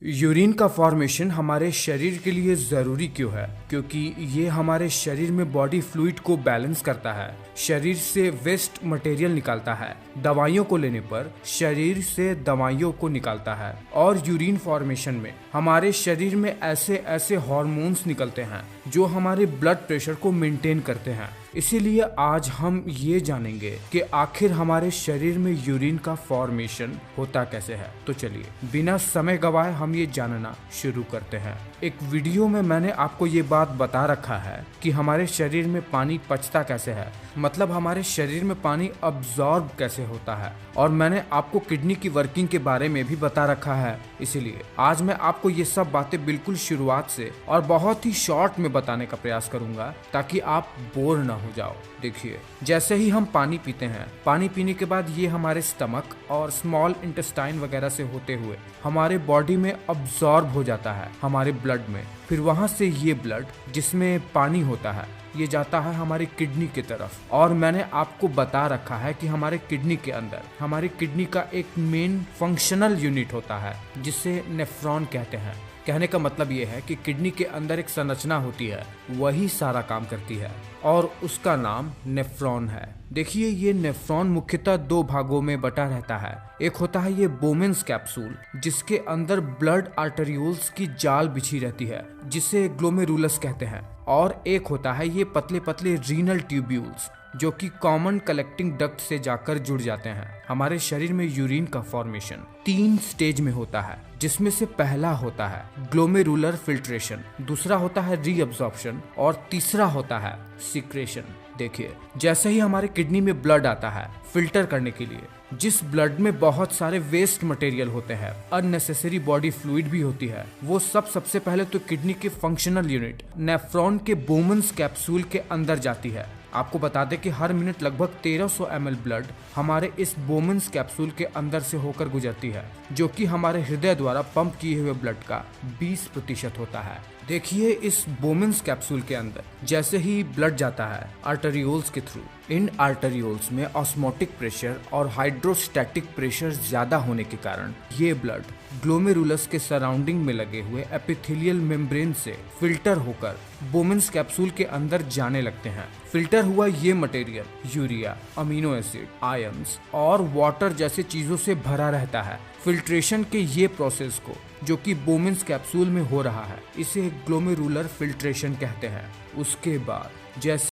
Urine का formation हमारे शरीर के लिए ज़रूरी क्यों है? क्योंकि ये हमारे शरीर में बॉडी फ्लूइड को बैलेंस करता है, शरीर से वेस्ट मटेरियल निकालता है, दवाइयों को लेने पर शरीर से दवाइयों को निकालता है। और यूरिन फॉर्मेशन में हमारे शरीर में ऐसे ऐसे हार्मोन्स निकलते हैं जो हमारे ब्लड प्रेशर को मेंटेन करते हैं। इसीलिए आज हम ये जानेंगे कि आखिर हमारे शरीर में यूरिन का फॉर्मेशन होता कैसे है। तो चलिए बिना समय गवाए हम ये जानना शुरू करते हैं। एक वीडियो में मैंने आपको ये बात बता रखा है कि हमारे शरीर में पानी पचता कैसे है, मतलब हमारे शरीर में पानी अब्सॉर्ब कैसे होता है, और मैंने आपको किडनी की वर्किंग के बारे में भी बता रखा है। इसीलिए आज मैं आपको ये सब बातें बिल्कुल शुरुआत से और बहुत ही शॉर्ट में बताने का प्रयास करूंगा ताकि आप बोर न हो जाओ। देखिए, जैसे ही हम पानी पीते हैं, पानी पीने के बाद ये हमारे स्टमक और स्मॉल इंटेस्टाइन वगैरह से होते हुए हमारे बॉडी में अब्सॉर्ब हो जाता है, हमारे ब्लड में। फिर वहां से ये ब्लड जिसमें पानी होता है ये जाता है हमारी किडनी की तरफ। और मैंने आपको बता रखा है कि हमारे किडनी के अंदर हमारी किडनी का एक मेन फंक्शनल यूनिट होता है जिसे नेफ्रॉन कहते हैं। कहने का मतलब ये है कि किडनी के अंदर एक संरचना होती है, वही सारा काम करती है और उसका नाम नेफ्रॉन है। देखिए, ये नेफ्रॉन मुख्यतः दो भागों में बटा रहता है। एक होता है ये बोमेन्स कैप्सूल जिसके अंदर ब्लड आर्टरियोल्स की जाल बिछी रहती है जिसे ग्लोमेरुलस कहते हैं, और एक होता है ये पतले पतले रीनल ट्यूब्यूल्स जो कि कॉमन कलेक्टिंग डक्ट से जाकर जुड़ जाते हैं। हमारे शरीर में यूरिन का फॉर्मेशन 3 स्टेज में होता है, जिसमें से पहला होता है ग्लोमेरुलर फिल्ट्रेशन, दूसरा होता है रीअब्जॉर्प्शन और तीसरा होता है सिक्रेशन। देखिए, जैसे ही हमारे किडनी में ब्लड आता है फिल्टर करने के लिए, जिस ब्लड में बहुत सारे वेस्ट मटेरियल होते हैं, अननेसेसरी बॉडी फ्लूइड भी होती है, वो सबसे पहले तो किडनी के फंक्शनल यूनिट नेफ्रॉन के बोमेन्स कैप्सूल के अंदर जाती है। आपको बता दें कि हर मिनट लगभग 1300 ml ब्लड हमारे इस बोमेन्स कैप्सूल के अंदर से होकर गुजरती है, जो कि हमारे हृदय द्वारा पंप किए हुए ब्लड का 20% होता है। देखिए, इस बोमेन्स कैप्सूल के अंदर जैसे ही ब्लड जाता है आर्टरियोल्स के थ्रू, इन आर्टरियोल्स में ऑस्मोटिक प्रेशर और हाइड्रोस्टैटिक प्रेशर ज्यादा होने के कारण ये ब्लड ग्लोमेरुलस के सराउंडिंग में लगे हुए एपिथेलियल मेम्ब्रेन से फिल्टर होकर बोमेन्स कैप्सूल के अंदर जाने लगते हैं। फिल्टर हुआ ये material urea, amino acid, ions और वाटर जैसे चीजों से भरा रहता है। फिल्ट्रेशन के ये प्रोसेस को, जो कि बोमेन्स कैप्सूल में हो रहा है, इसे ग्लोमेरुलर फिल्ट्रेशन कहते हैं। उसके बाद जैसे